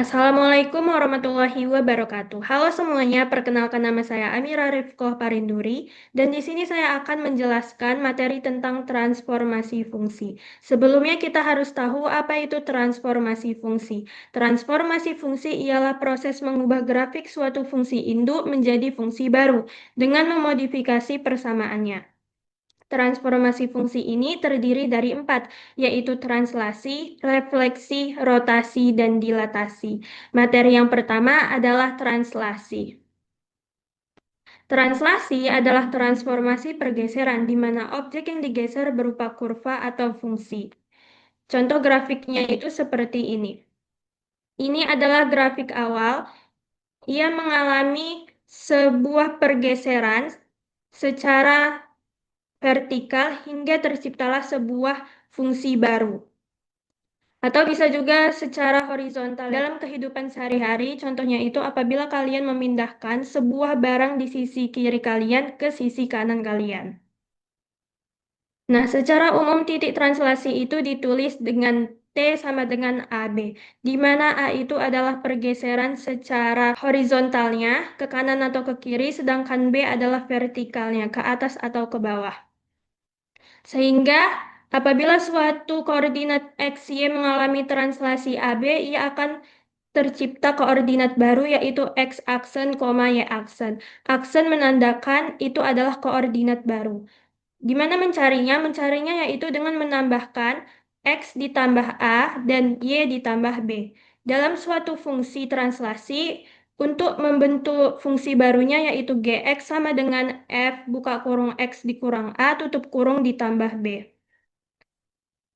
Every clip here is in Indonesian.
Assalamualaikum warahmatullahi wabarakatuh. Halo semuanya, perkenalkan nama saya Amira Rifkoh Parinduri dan di sini saya akan menjelaskan materi tentang transformasi fungsi. Sebelumnya kita harus tahu apa itu transformasi fungsi. Transformasi fungsi ialah proses mengubah grafik suatu fungsi induk menjadi fungsi baru dengan memodifikasi persamaannya. Transformasi fungsi ini terdiri dari 4, yaitu translasi, refleksi, rotasi, dan dilatasi. Materi yang pertama adalah translasi. Translasi adalah transformasi pergeseran di mana objek yang digeser berupa kurva atau fungsi. Contoh grafiknya itu seperti ini. Ini adalah grafik awal. Ia mengalami sebuah pergeseran secara vertikal hingga terciptalah sebuah fungsi baru. Atau bisa juga secara horizontal dalam kehidupan sehari-hari, contohnya itu apabila kalian memindahkan sebuah barang di sisi kiri kalian ke sisi kanan kalian. Nah, secara umum titik translasi itu ditulis dengan T sama dengan AB, di mana A itu adalah pergeseran secara horizontalnya ke kanan atau ke kiri, sedangkan B adalah vertikalnya ke atas atau ke bawah. Sehingga apabila suatu koordinat X, Y mengalami translasi AB, ia akan tercipta koordinat baru yaitu X aksen, Y aksen. Aksen menandakan itu adalah koordinat baru. Gimana mencarinya? Mencarinya yaitu dengan menambahkan X ditambah A dan Y ditambah B. Dalam suatu fungsi translasi, untuk membentuk fungsi barunya yaitu Gx sama dengan F buka kurung X dikurang A tutup kurung ditambah B.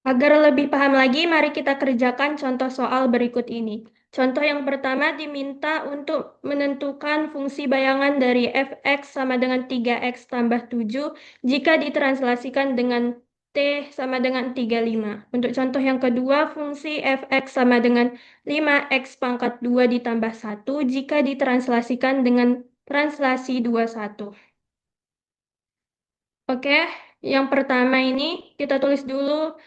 Agar lebih paham lagi, mari kita kerjakan contoh soal berikut ini. Contoh yang pertama diminta untuk menentukan fungsi bayangan dari fx sama dengan 3x tambah 7 jika ditranslasikan dengan t sama dengan 35. Untuk contoh yang kedua, fungsi fx sama dengan 5x pangkat 2 ditambah 1 jika ditranslasikan dengan translasi 21. Oke, yang pertama ini kita tulis dulu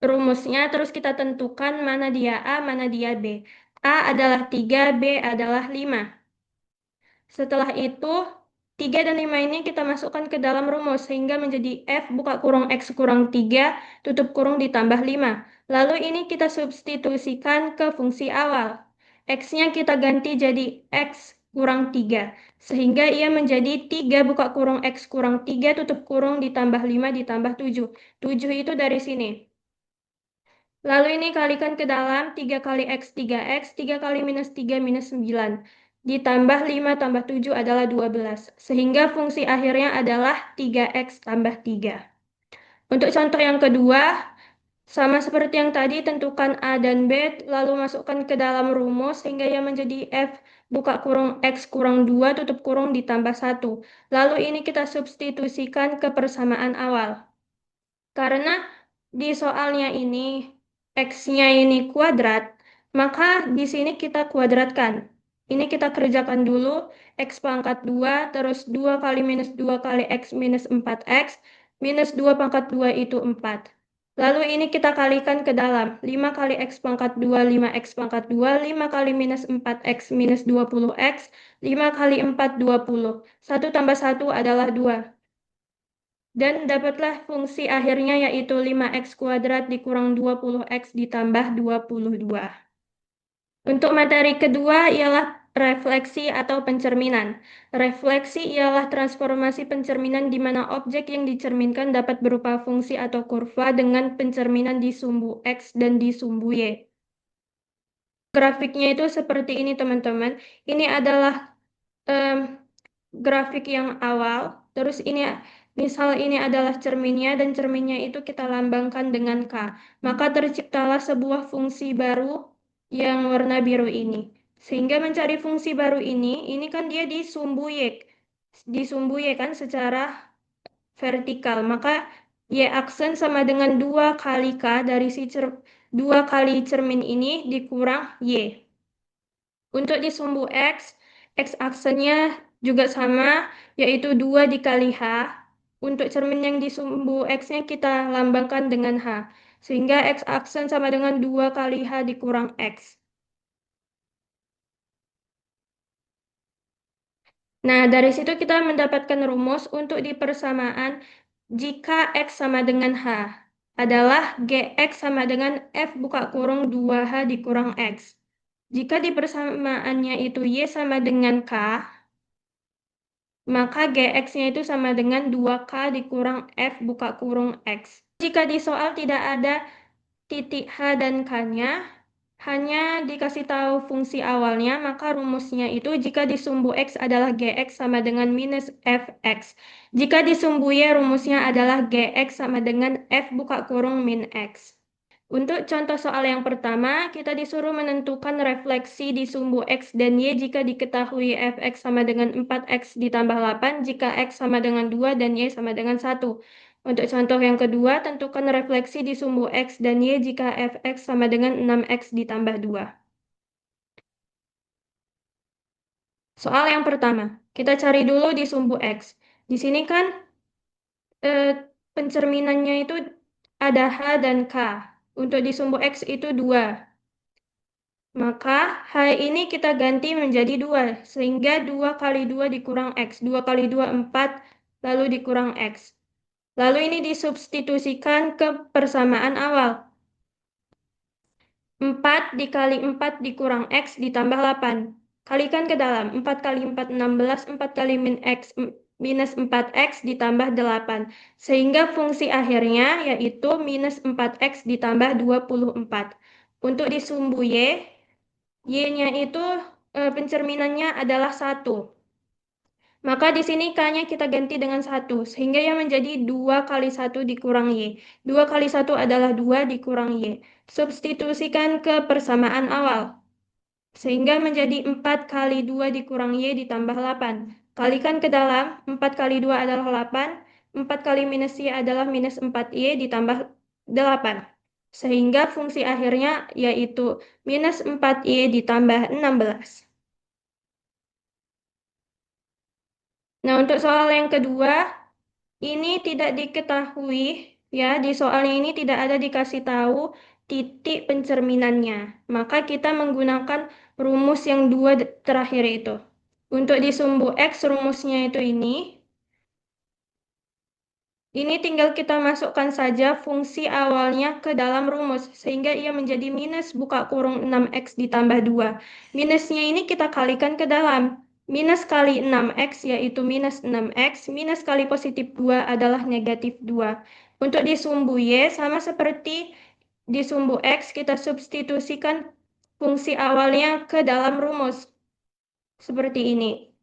rumusnya, terus kita tentukan mana dia A, mana dia B. A adalah 3, B adalah 5. Setelah itu, 3 dan 5 ini kita masukkan ke dalam rumus, sehingga menjadi F buka kurung X kurang 3, tutup kurung ditambah 5. Lalu ini kita substitusikan ke fungsi awal. X-nya kita ganti jadi X kurang 3, sehingga ia menjadi 3 buka kurung X kurang 3, tutup kurung ditambah 5 ditambah 7. 7 itu dari sini. Lalu ini kalikan ke dalam 3 kali X, 3X, 3 kali minus 3, minus 9. Ditambah 5 tambah 7 adalah 12. Sehingga fungsi akhirnya adalah 3X tambah 3. Untuk contoh yang kedua, sama seperti yang tadi, tentukan A dan B, lalu masukkan ke dalam rumus, sehingga ia menjadi F buka kurung X kurang 2, tutup kurung ditambah 1. Lalu ini kita substitusikan ke persamaan awal. Karena di soalnya ini X-nya ini kuadrat, maka di sini kita kuadratkan. Ini kita kerjakan dulu, X pangkat 2, terus 2 kali minus 2 kali X minus 4X, minus 2 pangkat 2 itu 4. Lalu ini kita kalikan ke dalam, 5 kali X pangkat 2, 5X pangkat 2, 5 kali minus 4X minus 20X, 5 kali 4, 20. 1 tambah 1 adalah 2. Dan dapatlah fungsi akhirnya yaitu 5x kuadrat dikurang 20x ditambah 22. Untuk materi kedua ialah refleksi atau pencerminan. Refleksi ialah transformasi pencerminan di mana objek yang dicerminkan dapat berupa fungsi atau kurva dengan pencerminan di sumbu X dan di sumbu Y. Grafiknya itu seperti ini teman-teman. Ini adalah grafik yang awal, terus ini misal ini adalah cerminnya dan cerminnya itu kita lambangkan dengan K. Maka terciptalah sebuah fungsi baru yang warna biru ini. Sehingga mencari fungsi baru ini kan dia disumbu Y kan secara vertikal. Maka Y aksen sama dengan 2 kali K dari 2 kali cermin ini dikurang Y. Untuk di sumbu X aksennya juga sama, yaitu 2 dikali H. Untuk cermin yang di sumbu X-nya kita lambangkan dengan H. Sehingga X aksen sama dengan 2 kali H dikurang X. Nah, dari situ kita mendapatkan rumus untuk di persamaan jika X sama dengan H adalah GX sama dengan F buka kurung 2H dikurang X. Jika di persamaannya itu Y sama dengan K, maka GX-nya itu sama dengan 2K dikurang F buka kurung X. Jika di soal tidak ada titik H dan K-nya, hanya dikasih tahu fungsi awalnya, maka rumusnya itu jika disumbu X adalah GX sama dengan minus Fx. Jika disumbu Y, rumusnya adalah GX sama dengan F buka kurung min X. Untuk contoh soal yang pertama, kita disuruh menentukan refleksi di sumbu X dan Y jika diketahui Fx sama dengan 4X ditambah 8, jika X sama dengan 2 dan Y sama dengan 1. Untuk contoh yang kedua, tentukan refleksi di sumbu X dan Y jika Fx sama dengan 6X ditambah 2. Soal yang pertama, kita cari dulu di sumbu X. Di sini kan eh, pencerminannya itu ada H dan K. Untuk di sumbu X itu 2. Maka H ini kita ganti menjadi 2, sehingga 2 kali 2 dikurang X. 2 kali 2, 4, lalu dikurang X. Lalu ini disubstitusikan ke persamaan awal. 4 dikali 4 dikurang X ditambah 8. Kalikan ke dalam. 4 kali 4, 16. 4 kali min X, minus 4X ditambah 8. Sehingga fungsi akhirnya yaitu minus 4X ditambah 24. Untuk disumbu Y-nya itu pencerminannya adalah 1. Maka di sini K-nya kita ganti dengan 1. Sehingga yang menjadi 2 kali 1 dikurang Y. 2 kali 1 adalah 2 dikurang Y. Substitusikan ke persamaan awal. Sehingga menjadi 4 kali 2 dikurang Y ditambah 8. Kalikan ke dalam. 4 kali 2 adalah 8. 4 kali minus Y adalah minus 4Y ditambah 8. Sehingga fungsi akhirnya yaitu minus 4Y ditambah 16. Nah, untuk soal yang kedua, ini tidak diketahui, ya, di soalnya ini tidak ada dikasih tahu titik pencerminannya. Maka kita menggunakan rumus yang dua terakhir itu. Untuk di sumbu X, rumusnya itu ini. Ini tinggal kita masukkan saja fungsi awalnya ke dalam rumus, sehingga ia menjadi minus buka kurung 6X ditambah 2. Minusnya ini kita kalikan ke dalam. Minus kali 6X yaitu minus 6X, minus kali positif 2 adalah negatif 2. Untuk di sumbu Y, sama seperti di sumbu X, kita substitusikan fungsi awalnya ke dalam rumus. Seperti ini.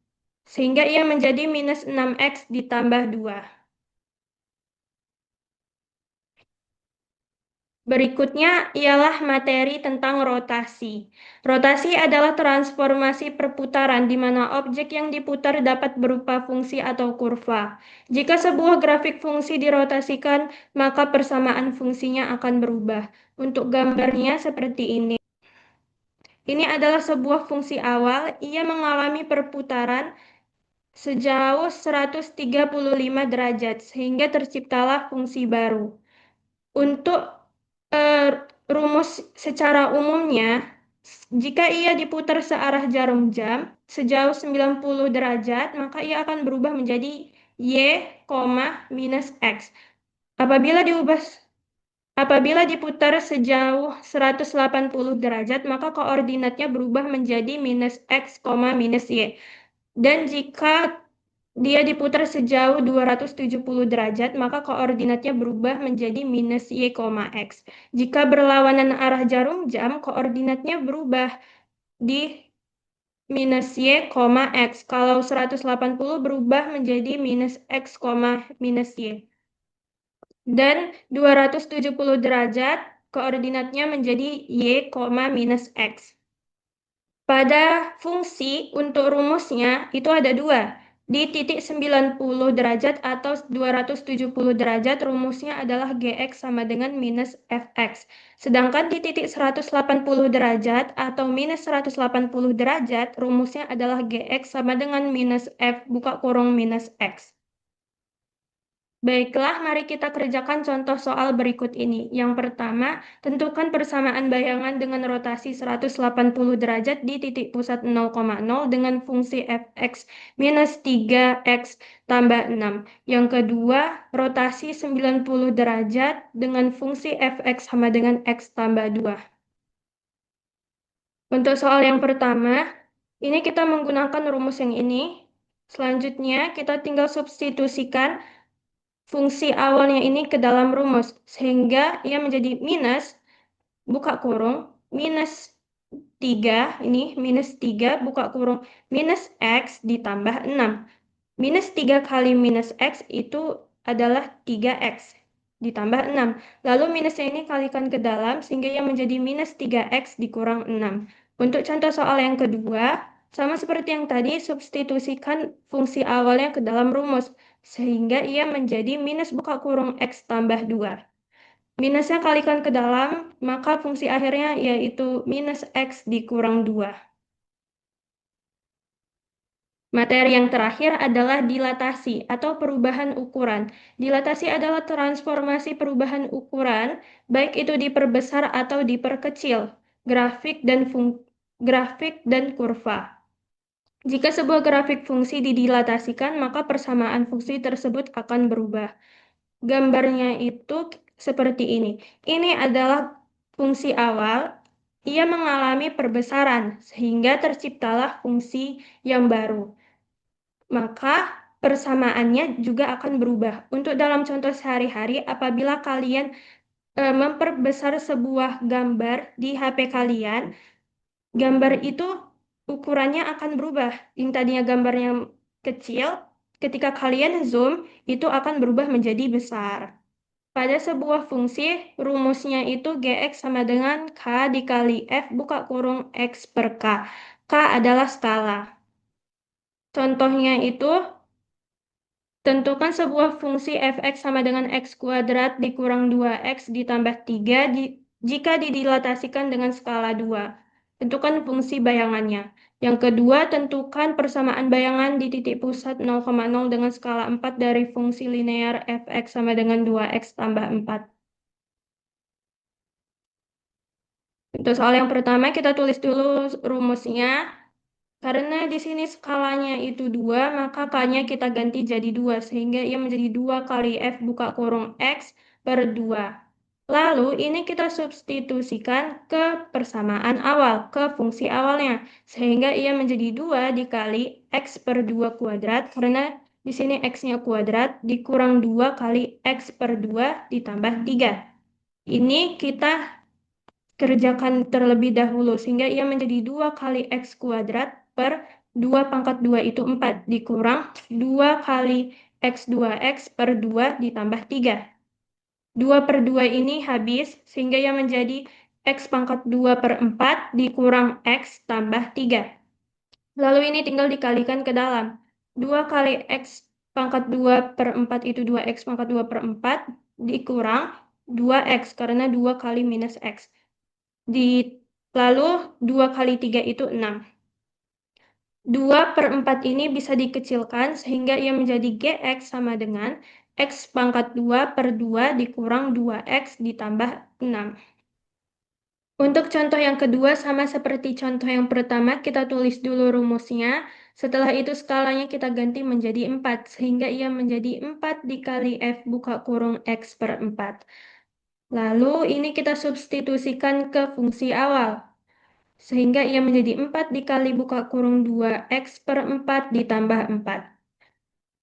Sehingga ia menjadi minus 6X ditambah 2. Berikutnya ialah materi tentang rotasi. Rotasi adalah transformasi perputaran di mana objek yang diputar dapat berupa fungsi atau kurva. Jika sebuah grafik fungsi dirotasikan, maka persamaan fungsinya akan berubah. Untuk gambarnya seperti ini. Ini adalah sebuah fungsi awal, ia mengalami perputaran sejauh 135 derajat, sehingga terciptalah fungsi baru. Untuk rumus secara umumnya, jika ia diputar searah jarum jam sejauh 90 derajat, maka ia akan berubah menjadi Y, minus X. Apabila diputar sejauh 180 derajat, maka koordinatnya berubah menjadi minus X, minus Y. Dan jika dia diputar sejauh 270 derajat, maka koordinatnya berubah menjadi minus Y, X. Jika berlawanan arah jarum jam, koordinatnya berubah di minus Y, X. Kalau 180 berubah menjadi minus X, minus Y. Dan 270 derajat, koordinatnya menjadi Y, minus X. Pada fungsi untuk rumusnya itu ada dua. Di titik 90 derajat atau 270 derajat rumusnya adalah Gx sama dengan minus Fx. Sedangkan di titik 180 derajat atau minus 180 derajat rumusnya adalah Gx sama dengan minus F buka kurung minus X. Baiklah, mari kita kerjakan contoh soal berikut ini. Yang pertama, tentukan persamaan bayangan dengan rotasi 180 derajat di titik pusat 0,0 dengan fungsi fx minus 3x tambah 6. Yang kedua, rotasi 90 derajat dengan fungsi fx sama dengan x tambah 2. Untuk soal yang pertama, ini kita menggunakan rumus yang ini. Selanjutnya, kita tinggal substitusikan fungsi awalnya ini ke dalam rumus, sehingga ia menjadi minus, buka kurung, minus 3, ini minus 3, buka kurung, minus x ditambah 6. Minus 3 kali minus x itu adalah 3x ditambah 6. Lalu minusnya ini kalikan ke dalam sehingga yang menjadi minus 3x dikurang 6. Untuk contoh soal yang kedua, sama seperti yang tadi, substitusikan fungsi awalnya ke dalam rumus sehingga ia menjadi minus buka kurung x tambah 2. Minusnya kalikan ke dalam, maka fungsi akhirnya yaitu minus x dikurang 2. Materi yang terakhir adalah dilatasi atau perubahan ukuran. Dilatasi adalah transformasi perubahan ukuran, baik itu diperbesar atau diperkecil, grafik dan kurva. Jika sebuah grafik fungsi didilatasikan, maka persamaan fungsi tersebut akan berubah. Gambarnya itu seperti ini. Ini adalah fungsi awal, ia mengalami perbesaran, sehingga terciptalah fungsi yang baru. Maka persamaannya juga akan berubah. Untuk dalam contoh sehari-hari, apabila kalian memperbesar sebuah gambar di HP kalian, gambar itu ukurannya akan berubah. Yang tadinya gambarnya kecil, ketika kalian zoom, itu akan berubah menjadi besar. Pada sebuah fungsi, rumusnya itu Gx sama dengan K dikali F buka kurung X per K. K adalah skala. Contohnya itu, tentukan sebuah fungsi fx sama dengan x kuadrat dikurang 2x ditambah 3 jika didilatasikan dengan skala 2. Tentukan fungsi bayangannya. Yang kedua, tentukan persamaan bayangan di titik pusat 0,0 dengan skala 4 dari fungsi linear fx sama dengan 2x tambah 4. Untuk soal yang pertama, kita tulis dulu rumusnya. Karena di sini skalanya itu 2, maka K-nya kita ganti jadi 2, sehingga ia menjadi 2 kali F buka kurung X per 2. Lalu ini kita substitusikan ke persamaan awal, ke fungsi awalnya, sehingga ia menjadi 2 dikali X per 2 kuadrat, karena di sini X-nya kuadrat, dikurang 2 kali X per 2 ditambah 3. Ini kita kerjakan terlebih dahulu sehingga ia menjadi 2 kali x kuadrat per 2 pangkat 2 itu 4 dikurang 2 kali x2x per 2 ditambah 3. 2 per 2 ini habis sehingga ia menjadi x pangkat 2 per 4 dikurang x tambah 3. Lalu ini tinggal dikalikan ke dalam. 2 kali x pangkat 2 per 4 itu 2x pangkat 2 per 4 dikurang 2x karena 2 kali minus x. Lalu 2 kali 3 itu 6. 2 per 4 ini bisa dikecilkan sehingga ia menjadi Gx sama dengan X pangkat 2 per 2 dikurang 2X ditambah 6. Untuk contoh yang kedua sama seperti contoh yang pertama, kita tulis dulu rumusnya. Setelah itu skalanya kita ganti menjadi 4 sehingga ia menjadi 4 dikali F buka kurung X per 4. Lalu ini kita substitusikan ke fungsi awal. Sehingga ia menjadi 4 dikali buka kurung 2x per 4 ditambah 4.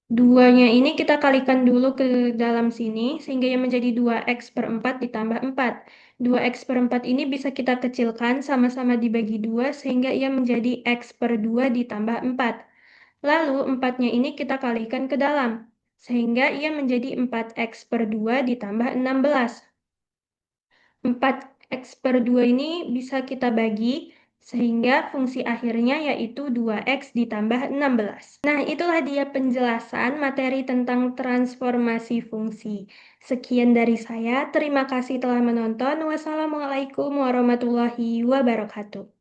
2-nya ini kita kalikan dulu ke dalam sini, sehingga ia menjadi 2x per 4 ditambah 4. 2x per 4 ini bisa kita kecilkan sama-sama dibagi 2, sehingga ia menjadi x per 2 ditambah 4. Lalu 4-nya ini kita kalikan ke dalam, sehingga ia menjadi 4x per 2 ditambah 16. 4x per 2 ini bisa kita bagi sehingga fungsi akhirnya yaitu 2x ditambah 16. Nah, itulah dia penjelasan materi tentang transformasi fungsi. Sekian dari saya, terima kasih telah menonton. Wassalamualaikum warahmatullahi wabarakatuh.